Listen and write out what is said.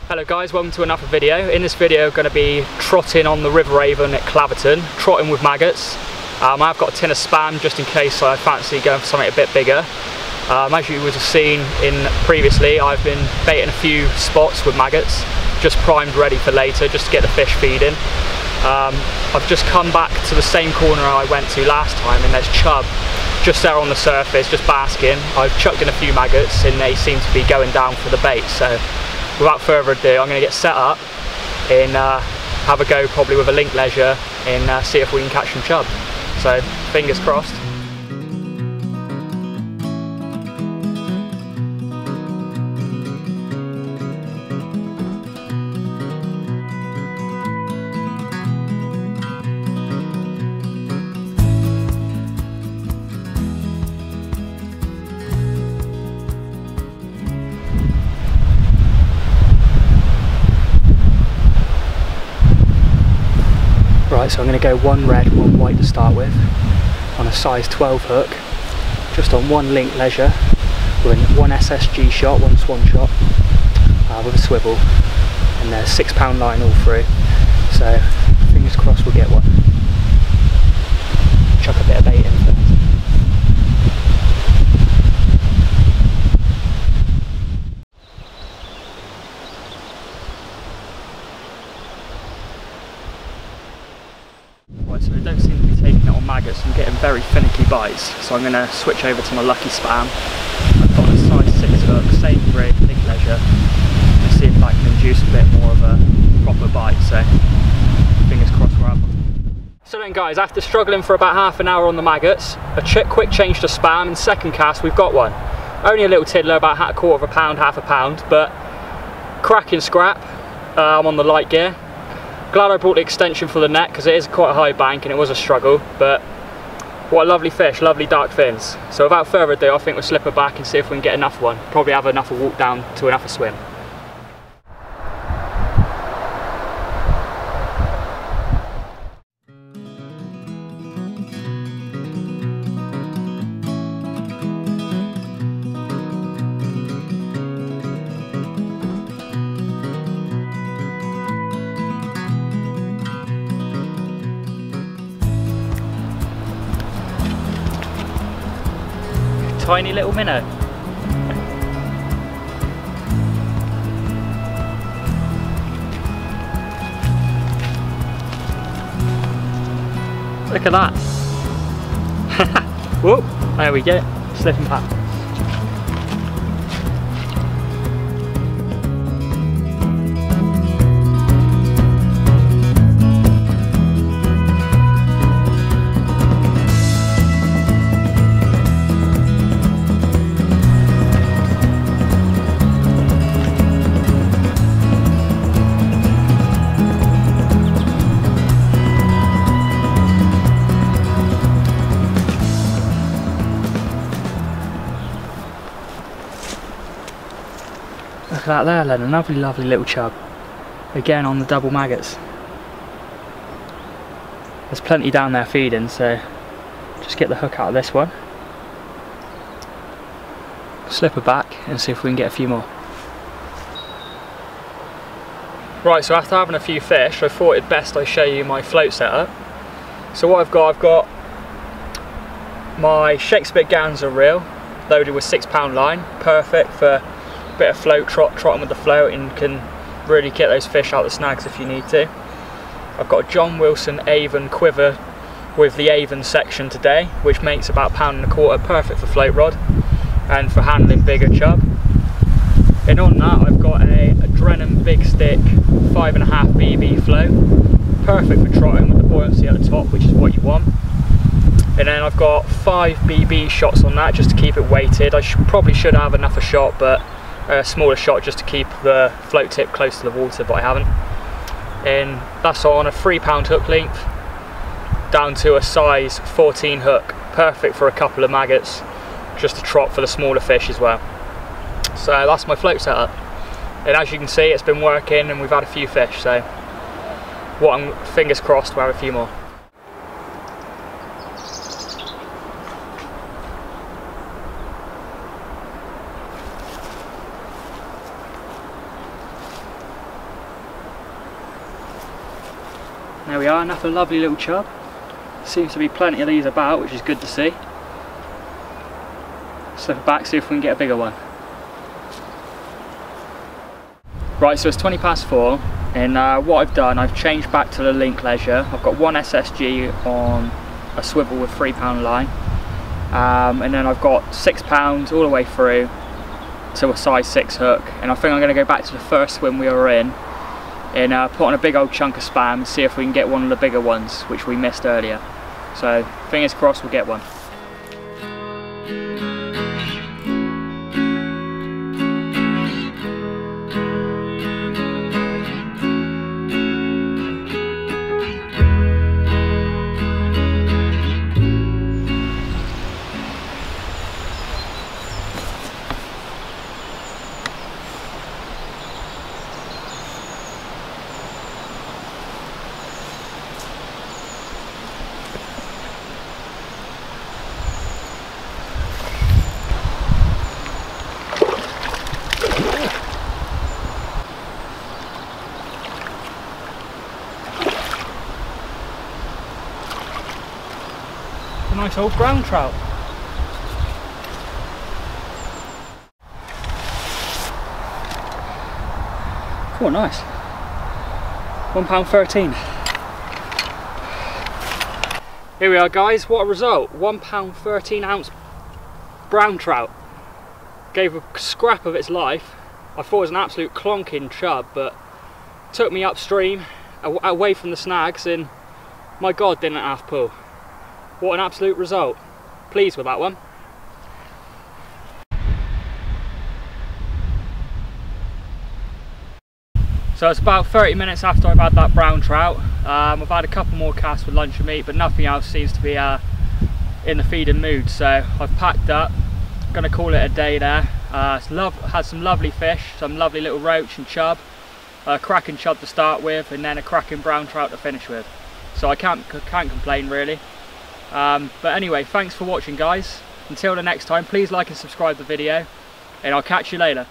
Hello guys, welcome to another video. In this video I'm going to be trotting on the River Avon at Claverton, trotting with maggots. I've got a tin of spam just in case I fancy going for something a bit bigger. As you would have seen previously, I've been baiting a few spots with maggots, just primed ready for later, just to get the fish feeding. I've just come back to the same corner I went to last time, and there's chub just there on the surface, just basking. I've chucked in a few maggots and they seem to be going down for the bait, so without further ado, I'm going to get set up and have a go probably with a link leisure and see if we can catch some chub. So fingers crossed. Right, so I'm going to go one red, one white to start with, on a size 12 hook, just on one link leisure, with one SSG shot, one swan shot, with a swivel, and there's £6 line all through, so fingers crossed we'll get one. Chuck a bit of bait in first. So they don't seem to be taking it on maggots. I'm getting very finicky bites, so I'm going to switch over to my lucky spam. I've got a size 6 hook, same rig, link leisure, and see if I can induce a bit more of a proper bite, so fingers crossed we're up. So then guys, after struggling for about half an hour on the maggots, a quick change to spam, and second cast we've got one. Only a little tiddler, about a quarter of a pound, half a pound, but cracking scrap. I'm on the light gear. Glad I brought the extension for the net because it is quite a high bank and it was a struggle, but what a lovely fish, lovely dark fins. So without further ado, I think we'll slip her back and see if we can get enough one. Probably have enough to walk down to enough to swim. Tiny little minnow. Look at that. Whoop, there we go, slipping past. Look at that there then, a lovely little chub. Again on the double maggots. There's plenty down there feeding, so just get the hook out of this one. Slip her back and see if we can get a few more. Right, so after having a few fish, I thought it best I show you my float setup. So what I've got my Shakespeare Ganser reel loaded with £6 line, perfect for bit of float trotting with the float, and can really get those fish out of the snags if you need to. I've got a John Wilson Avon quiver with the Avon section today, which makes about £1.25 pound, perfect for float rod and for handling bigger chub. And on that I've got a Drennan Big Stick 5.5 BB float, perfect for trotting with the buoyancy at the top, which is what you want. And then I've got 5 BB shots on that just to keep it weighted. I probably should have another shot, but a smaller shot just to keep the float tip close to the water, but I haven't. And that's on a £3 hook length down to a size 14 hook, perfect for a couple of maggots, just to trot for the smaller fish as well. So that's my float setup, and as you can see it's been working and we've had a few fish, so fingers crossed we'll have a few more. There we are, another lovely little chub. Seems to be plenty of these about, which is good to see. Slip it back, see if we can get a bigger one. Right, so it's 4:20, and what I've done, I've changed back to the link leisure. I've got one SSG on a swivel with £3 line, and then I've got £6 all the way through to a size 6 hook, and I think I'm going to go back to the first swim we were in and put on a big old chunk of spam and see if we can get one of the bigger ones which we missed earlier. So fingers crossed we'll get one. Nice old brown trout. Oh, nice. £1.13. Here we are, guys. What a result. £1.13 ounce brown trout. Gave a scrap of its life. I thought it was an absolute clonking chub, but took me upstream, away from the snags, and my God, didn't it half pull. What an absolute result. Pleased with that one. So it's about 30 minutes after I've had that brown trout. I've had a couple more casts with lunch and meat, but nothing else seems to be in the feeding mood. So I've packed up, gonna call it a day there. Had some lovely fish, some lovely little roach and chub, a cracking chub to start with, and then a cracking brown trout to finish with. So I can't complain really. But anyway, thanks for watching, guys. Until the next time, please like and subscribe the video, and I'll catch you later.